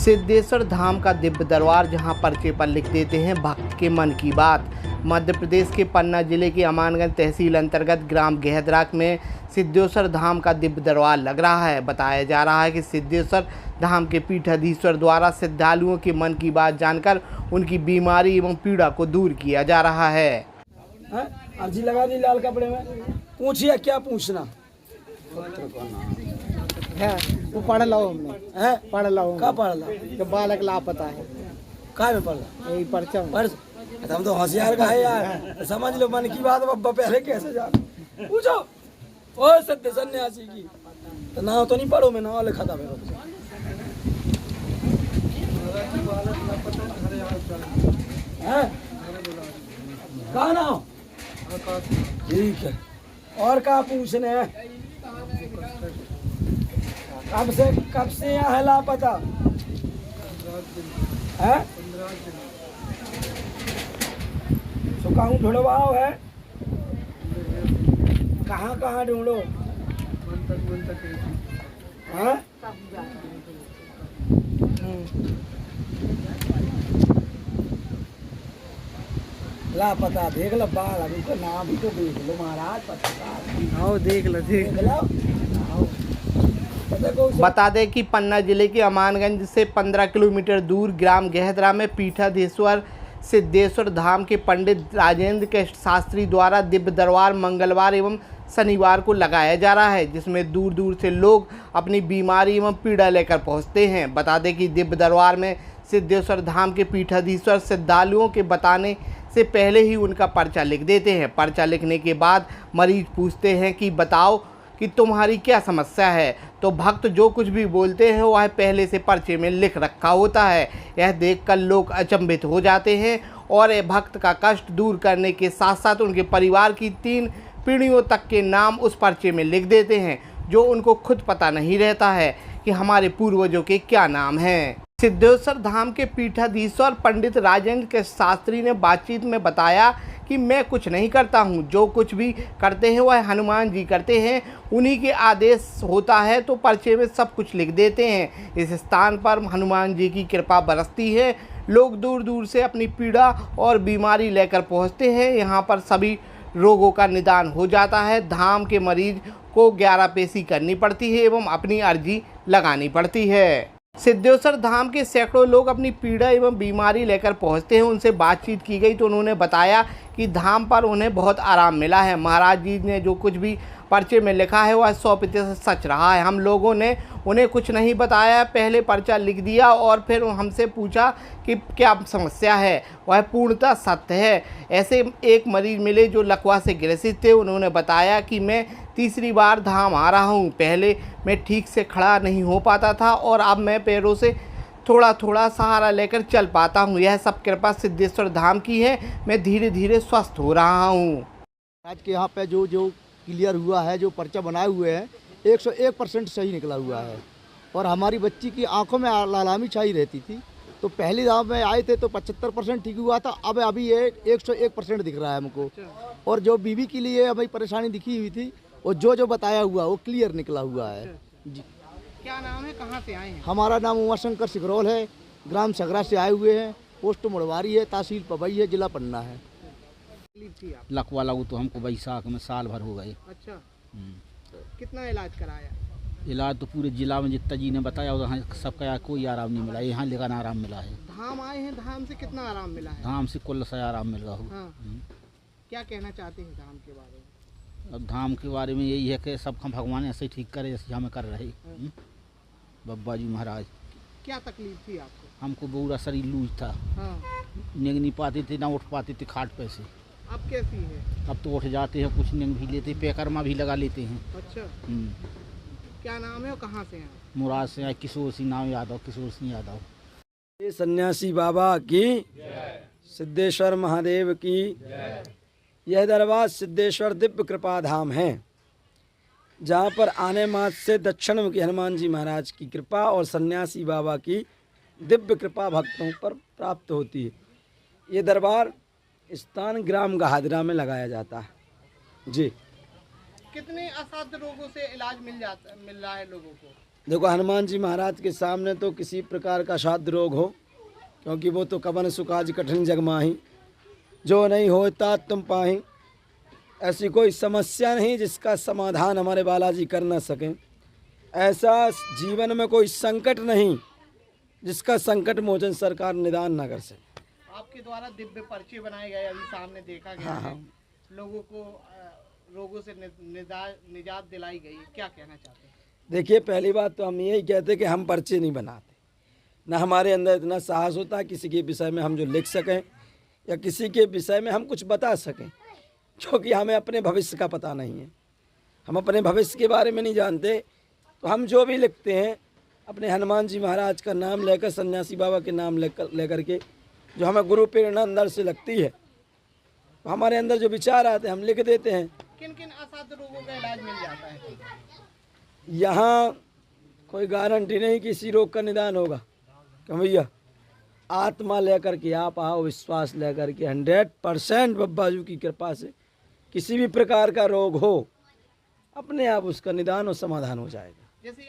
सिद्धेश्वर धाम का दिव्य दरबार, जहां पर्चे पर लिख देते हैं भक्त के मन की बात। मध्य प्रदेश के पन्ना जिले के अमानगंज तहसील अंतर्गत ग्राम गेहदराक में सिद्धेश्वर धाम का दिव्य दरबार लग रहा है। बताया जा रहा है कि सिद्धेश्वर धाम के पीठाधीश्वर द्वारा श्रद्धालुओं के मन की बात जानकर उनकी बीमारी एवं पीड़ा को दूर किया जा रहा है। अर्जी लगा दी लाल कपड़े में, पूछिए क्या पूछना है। वो पढ़ लो हमने है, पढ़ लो का पढ़ ला कि बालक लापता है। का में पढ़ ला यही पर्चा पढ़। हम तो होशियार का है यार, समझ लो मन की बात। बब्बा पहले कैसे जा पूछो ओ सत्य सन्यासी की तो ना तो नहीं पढ़ो, मैं ना लिखा था मेरे कहा ना हो? ठीक है, और क्या पूछने हैं? कब से यहाँ है लापता है? तो कहूँ ढूंढवाओ है, कहाँ कहाँ ढूंढो? हाँ? लापता देख लो, बाल अभी तो नाम भी तो देख लो महाराज, पत्रकार आओ देख लो देख लो। बता दें कि पन्ना जिले के अमानगंज से 15 किलोमीटर दूर ग्राम गेहदरा में पीठाधीश्वर सिद्धेश्वर धाम के पंडित राजेंद्र के शास्त्री द्वारा दिव्य दरबार मंगलवार एवं शनिवार को लगाया जा रहा है, जिसमें दूर दूर से लोग अपनी बीमारी एवं पीड़ा लेकर पहुंचते हैं। बता दें कि दिव्य दरबार में सिद्धेश्वर धाम के पीठाधीश्वर श्रद्धालुओं के बताने से पहले ही उनका पर्चा लिख देते हैं। पर्चा लिखने के बाद मरीज पूछते हैं कि बताओ कि तुम्हारी क्या समस्या है, तो भक्त जो कुछ भी बोलते हैं वह पहले से पर्चे में लिख रखा होता है। यह देखकर लोग अचंभित हो जाते हैं और भक्त का कष्ट दूर करने के साथ साथ उनके परिवार की 3 पीढ़ियों तक के नाम उस पर्चे में लिख देते हैं, जो उनको खुद पता नहीं रहता है कि हमारे पूर्वजों के क्या नाम हैं। सिद्धेश्वर धाम के पीठाधीश्वर पंडित राजेंद्र के शास्त्री ने बातचीत में बताया कि मैं कुछ नहीं करता हूं, जो कुछ भी करते हैं वह हनुमान जी करते हैं, उन्हीं के आदेश होता है तो पर्चे में सब कुछ लिख देते हैं। इस स्थान पर हनुमान जी की कृपा बरसती है, लोग दूर दूर से अपनी पीड़ा और बीमारी लेकर पहुंचते हैं। यहां पर सभी रोगों का निदान हो जाता है। धाम के मरीज को 11 पेशी करनी पड़ती है एवं अपनी अर्जी लगानी पड़ती है। सिद्धेश्वर धाम के सैकड़ों लोग अपनी पीड़ा एवं बीमारी लेकर पहुंचते हैं। उनसे बातचीत की गई तो उन्होंने बताया कि धाम पर उन्हें बहुत आराम मिला है। महाराज जी ने जो कुछ भी पर्चे में लिखा है वह 100% सच रहा है। हम लोगों ने उन्हें कुछ नहीं बताया, पहले पर्चा लिख दिया और फिर हमसे पूछा कि क्या समस्या है, वह पूर्णतः सत्य है। ऐसे एक मरीज मिले जो लकवा से ग्रसित थे। उन्होंने बताया कि मैं तीसरी बार धाम आ रहा हूँ, पहले मैं ठीक से खड़ा नहीं हो पाता था और अब मैं पैरों से थोड़ा थोड़ा सहारा लेकर चल पाता हूँ। यह सब कृपा सिद्धेश्वर धाम की है, मैं धीरे धीरे स्वस्थ हो रहा हूँ। आज के यहाँ पे जो क्लियर हुआ है, जो पर्चा बनाए हुए हैं 101% सही निकला हुआ है। और हमारी बच्ची की आंखों में लालामी छाई रहती थी, तो पहली दाव में आए थे तो 75% ठीक हुआ था, अब अभी ये 101% दिख रहा है हमको। और जो बीवी के लिए हमें परेशानी दिखी हुई थी और जो बताया हुआ वो क्लियर निकला हुआ है जी। क्या नाम है, कहाँ से आए हैं? हमारा नाम उमाशंकर सिगरौल है, ग्राम सगरा से आए हुए हैं, पोस्ट मुड़वारी है, तहसील पवई है, जिला पन्ना है। लकवा लगू तो हमको बैसाख में साल भर हो गए। अच्छा, कितना इलाज कराया? इलाज तो पूरे जिला में जितना जी ने बताया वहाँ सबका कोई आराम नहीं मिला, यहाँ लेकिन आराम मिला है। धाम आए हैं, धाम से कितना आराम मिला है? धाम से कुल से आराम मिल रहा हो। हाँ। क्या कहना चाहते हैं धाम के बारे में? अब धाम के बारे में यही है कि सब भगवान ऐसे ठीक करे जैसे हमें कर रहे बब्बा जी महाराज। क्या तकलीफ थी आपको? हमको पूरा शरीर लूज था। हाँ। निग नहीं पाते थे, ना उठ पाते थे खाट पे से। अब कैसी है? अब तो उठ जाते हैं, कुछ निग भी लेते, पैकरमा भी लगा लेते हैं। अच्छा, क्या नाम है और कहाँ से हैं? मुराद से आए, किशोर सिंह नाम यादव, किशोर सिंह यादव। ये सन्यासी बाबा की, सिद्धेश्वर महादेव की। यह दरबार सिद्धेश्वर दिव्य कृपा धाम है, जहाँ पर आने मात्र से दक्षिण मुखी हनुमान जी महाराज की कृपा और सन्यासी बाबा की दिव्य कृपा भक्तों पर प्राप्त होती है। ये दरबार स्थान ग्राम गेहदरा में लगाया जाता है जी। कितने असाध्य रोगों से इलाज मिल रहा है लोगों को? देखो, हनुमान जी महाराज के सामने तो किसी प्रकार का साध्य रोग हो, क्योंकि वो तो कवन सुकाज कठिन जग माही, जो नहीं होता तुम पाही। ऐसी कोई समस्या नहीं जिसका समाधान हमारे बालाजी कर न सकें। ऐसा जीवन में कोई संकट नहीं जिसका संकट मोचन सरकार निदान ना कर सके। आपके द्वारा दिव्य पर्चे बनाए गए, अभी सामने देखा गया है, लोगों को रोगों से निजात दिलाई गई, क्या कहना चाहते हैं? देखिए, पहली बात तो हम यही कहते कि हम पर्चे नहीं बनाते, ना हमारे अंदर इतना साहस होता है किसी के विषय में हम जो लिख सकें या किसी के विषय में हम कुछ बता सकें, क्योंकि हमें अपने भविष्य का पता नहीं है। हम अपने भविष्य के बारे में नहीं जानते, तो हम जो भी लिखते हैं अपने हनुमान जी महाराज का नाम लेकर, सन्यासी बाबा के नाम लेकर के, जो हमें गुरु प्रेरणा अंदर से लगती है, तो हमारे अंदर जो विचार आते हैं हम लिख देते हैं। किन किन असाध्य रोगों का इलाज मिल जाता है? यहाँ कोई गारंटी नहीं कि इसी रोग का निदान होगा, क्यों भैया? आत्मा लेकर के आप आओ, विश्वास लेकर के 100% बब्बाजू की कृपा से किसी भी प्रकार का रोग हो, अपने आप उसका निदान और समाधान हो जाएगा। जैसे